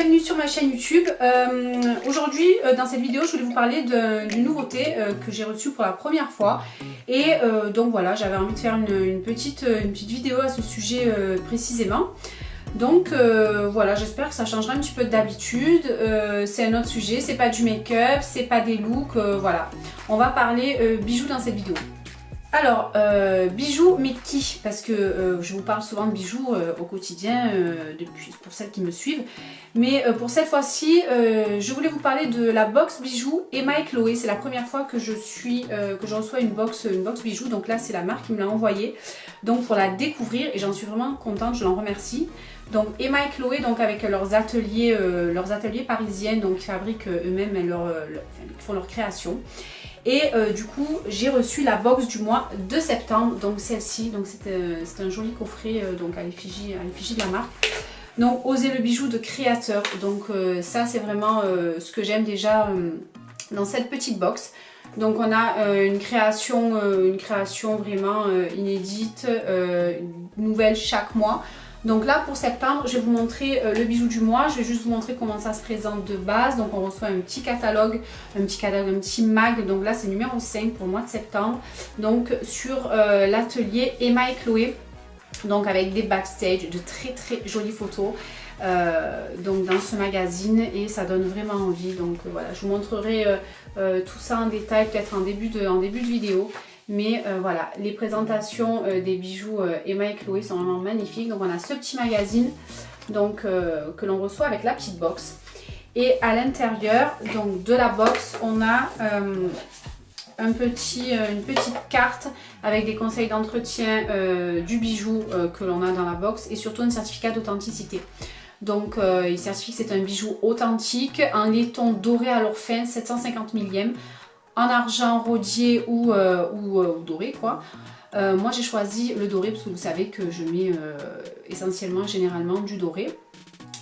bienvenue sur ma chaîne YouTube. Aujourd'hui, dans cette vidéo, je voulais vous parler d'une nouveauté que j'ai reçue pour la première fois. Et donc voilà, j'avais envie de faire une petite vidéo à ce sujet précisément. Donc voilà, j'espère que ça changera un petit peu d'habitude. C'est un autre sujet, c'est pas du make-up, c'est pas des looks, voilà. On va parler bijoux dans cette vidéo. Alors, bijoux, mais qui? Parce que je vous parle souvent de bijoux au quotidien, pour celles qui me suivent. Mais pour cette fois-ci, je voulais vous parler de la box bijoux Emma et Chloé. C'est la première fois que je reçois une box bijoux. Donc là, c'est la marque qui me l'a envoyée. Donc pour la découvrir, et j'en suis vraiment contente, je l'en remercie. Donc Emma et Chloé, donc avec leurs ateliers parisiens, donc ils fabriquent eux-mêmes, ils font leur création. Et du coup, j'ai reçu la box du mois de septembre, donc celle-ci. Donc c'est un joli coffret donc à l'effigie de la marque. Donc Osez le bijou de créateur. Donc ça, c'est vraiment ce que j'aime déjà dans cette petite box. Donc on a une création vraiment inédite, nouvelle chaque mois. Donc là pour septembre, je vais vous montrer le bijou du mois. Je vais juste vous montrer comment ça se présente de base. Donc on reçoit un petit catalogue, un petit mag. Donc là c'est numéro 5 pour le mois de septembre. Donc sur l'atelier Emma et Chloé. Donc avec des backstage, de très jolies photos. Donc dans ce magazine, et ça donne vraiment envie. Donc voilà, je vous montrerai tout ça en détail peut-être en début de vidéo. Mais voilà, les présentations des bijoux Emma et Chloé sont vraiment magnifiques. Donc on a ce petit magazine donc, que l'on reçoit avec la petite box. Et à l'intérieur donc de la box, on a une petite carte avec des conseils d'entretien du bijou que l'on a dans la box, et surtout un certificat d'authenticité. Donc il certifie que c'est un bijou authentique, en laiton doré à l'or fin 750 millième. En argent rodier ou doré quoi. Moi j'ai choisi le doré parce que vous savez que je mets généralement du doré.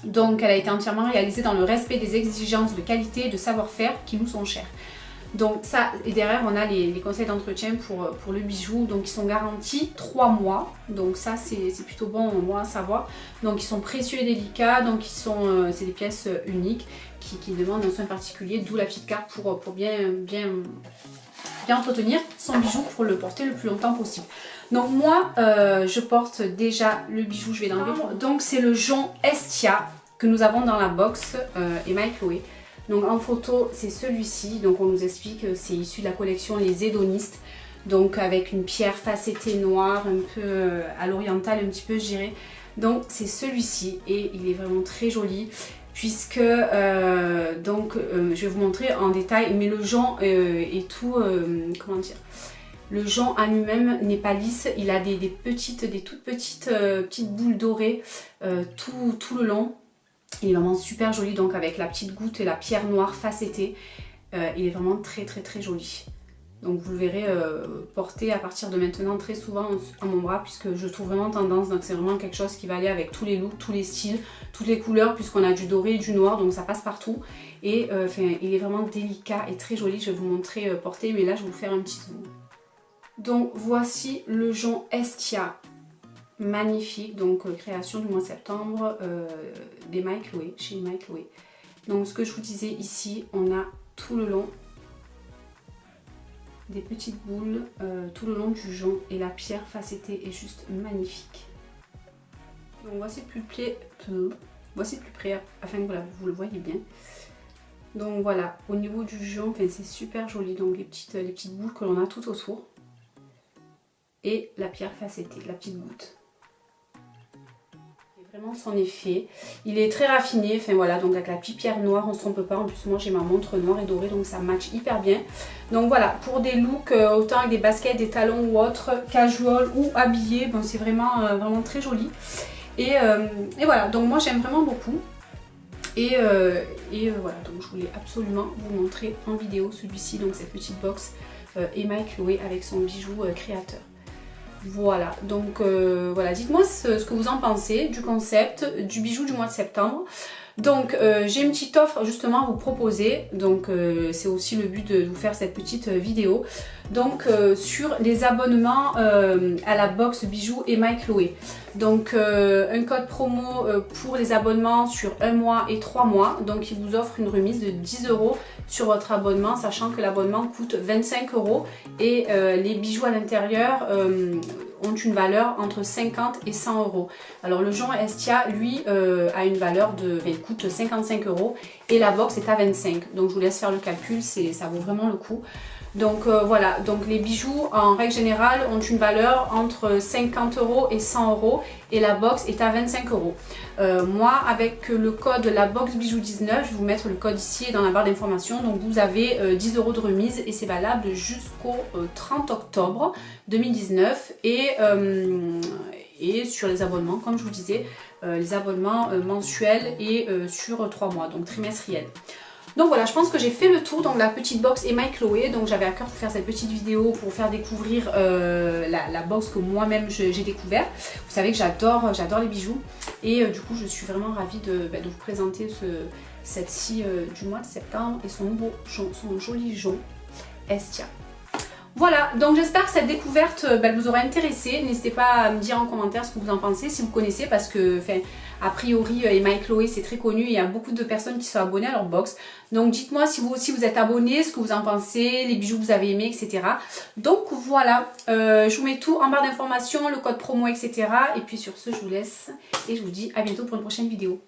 Donc elle a été entièrement réalisée dans le respect des exigences de qualité et de savoir-faire qui nous sont chers. Donc ça, et derrière on a les conseils d'entretien pour le bijou, donc ils sont garantis 3 mois, donc ça c'est plutôt bon à savoir. Donc ils sont précieux et délicats, donc c'est des pièces uniques qui demandent un soin particulier, d'où la petite carte pour bien entretenir son bijou pour le porter le plus longtemps possible. Donc moi je porte déjà le bijou, je vais l'enlever. Donc c'est le jonc Estia que nous avons dans la box Emma et Chloé. Donc en photo c'est celui-ci, donc on nous explique que c'est issu de la collection Les Hédonistes, donc avec une pierre facettée noire, un peu à l'oriental un petit peu je dirais. Donc c'est celui-ci et il est vraiment très joli puisque je vais vous montrer en détail, mais le jonc est tout, comment dire, le jonc en lui-même n'est pas lisse, il a des toutes petites boules dorées tout le long. Il est vraiment super joli, donc avec la petite goutte et la pierre noire facettée. Il est vraiment très joli. Donc vous le verrez porter à partir de maintenant très souvent à mon bras, puisque je trouve vraiment tendance. Donc c'est vraiment quelque chose qui va aller avec tous les looks, tous les styles, toutes les couleurs, puisqu'on a du doré et du noir, donc ça passe partout. Et il est vraiment délicat et très joli. Je vais vous montrer porter, mais là je vais vous faire un petit zoom. Donc voici le jonc Estia. Magnifique, donc création du mois de septembre d'Emma et Chloé, chez Emma et Chloé. Donc ce que je vous disais ici, on a tout le long des petites boules, tout le long du jonc, et la pierre facettée est juste magnifique. Donc voici plus près afin que vous le voyez bien. Donc voilà, au niveau du jonc, c'est super joli, donc les petites boules que l'on a tout autour. Et la pierre facettée, la petite goutte. Vraiment son effet, il est très raffiné, voilà, donc avec la petite pierre noire, on se trompe pas. En plus moi j'ai ma montre noire et dorée, donc ça match hyper bien. Donc voilà, pour des looks autant avec des baskets, des talons ou autres, casual ou habillés, bon, c'est vraiment très joli. Et voilà, donc moi j'aime vraiment beaucoup. Et voilà, donc je voulais absolument vous montrer en vidéo celui-ci, donc cette petite box Emma et Chloé avec son bijou créateur. Voilà, donc voilà, dites-moi ce que vous en pensez du concept du bijou du mois de septembre. Donc j'ai une petite offre justement à vous proposer, donc c'est aussi le but de vous faire cette petite vidéo. Donc sur les abonnements à la box bijoux Emma & Chloé. Donc un code promo pour les abonnements sur 1 mois et 3 mois. Donc il vous offre une remise de 10 € sur votre abonnement, sachant que l'abonnement coûte 25 € et les bijoux à l'intérieur ont une valeur entre 50 et 100 €. Alors le jonc Estia, lui, a une valeur de, il coûte 55 € et la box est à 25. Donc je vous laisse faire le calcul, ça vaut vraiment le coup. Donc voilà, donc les bijoux en règle générale ont une valeur entre 50 € et 100 € et la box est à 25 €. Moi avec le code la box bijoux 19, je vais vous mettre le code ici dans la barre d'information. Donc vous avez 10 € de remise et c'est valable jusqu'au 30 octobre 2019 et sur les abonnements, comme je vous disais, les abonnements mensuels et sur 3 mois, donc trimestriels. Donc voilà, je pense que j'ai fait le tour dans la petite box Emma & Chloé. Donc j'avais à cœur de faire cette petite vidéo pour vous faire découvrir la box que moi-même j'ai découvert. Vous savez que j'adore les bijoux. Et du coup, je suis vraiment ravie de vous présenter celle-ci du mois de septembre et son joli jonc Estia. Voilà, donc j'espère que cette découverte vous aura intéressé. N'hésitez pas à me dire en commentaire ce que vous en pensez, si vous connaissez, parce que a priori Emma & Chloé c'est très connu, il y a beaucoup de personnes qui sont abonnées à leur box. Donc dites-moi si vous aussi vous êtes abonnés, ce que vous en pensez, les bijoux que vous avez aimés, etc. Donc voilà, je vous mets tout en barre d'informations, le code promo, etc. Et puis sur ce, je vous laisse et je vous dis à bientôt pour une prochaine vidéo.